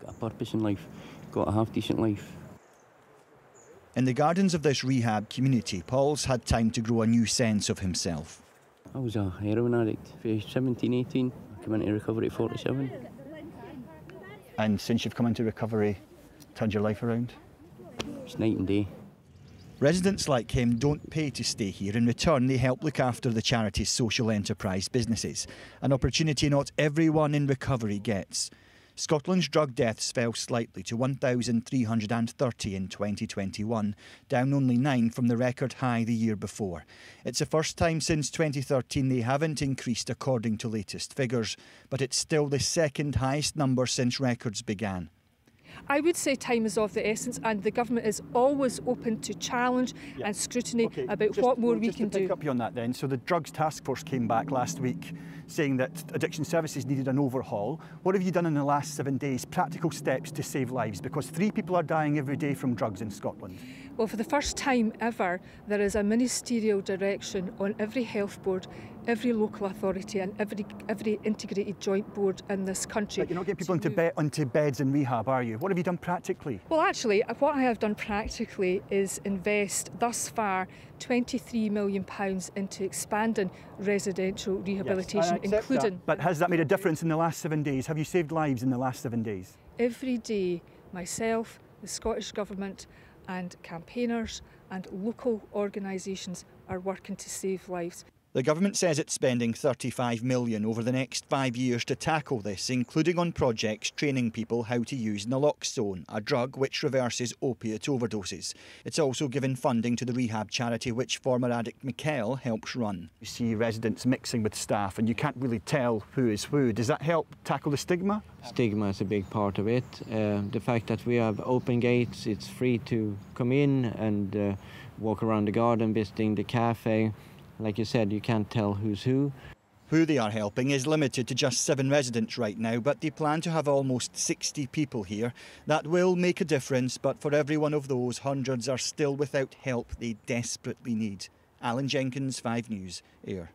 got a purpose in life, got to have a decent life. In the gardens of this rehab community, Paul's had time to grow a new sense of himself. I was a heroin addict for 17, 18. I came into recovery at 47. And since you've come into recovery, turned your life around? It's night and day. Residents like him don't pay to stay here. In return, they help look after the charity's social enterprise businesses, an opportunity not everyone in recovery gets. Scotland's drug deaths fell slightly to 1,330 in 2021, down only 9 from the record high the year before. It's the first time since 2013 they haven't increased according to latest figures, but it's still the second highest number since records began. I would say time is of the essence, and the government is always open to challenge and scrutiny about what more we can do. Just to pick up you on that then, so the Drugs Task Force came back last week saying that addiction services needed an overhaul. What have you done in the last 7 days, practical steps to save lives? Because 3 people are dying every day from drugs in Scotland. Well, for the first time ever, there is a ministerial direction on every health board, every local authority and every integrated joint board in this country. But you're not getting people onto beds in rehab, are you? What have you done practically? Well, actually, what I have done practically is invest, thus far, £23 million into expanding residential rehabilitation, including... That. But has that made a difference in the last 7 days? Have you saved lives in the last 7 days? Every day, myself, the Scottish Government and campaigners and local organisations are working to save lives. The government says it's spending £35 million over the next 5 years to tackle this, including on projects training people how to use naloxone, a drug which reverses opiate overdoses. It's also given funding to the rehab charity which former addict Michael helps run. You see residents mixing with staff and you can't really tell who is who. Does that help tackle the stigma? Stigma is a big part of it. The fact that we have open gates, it's free to come in and walk around the garden, visiting the cafe. Like you said, you can't tell who's who. Who they are helping is limited to just 7 residents right now, but they plan to have almost 60 people here. That will make a difference, but for every one of those, hundreds are still without help they desperately need. Alan Jenkins, 5 News, Ayr.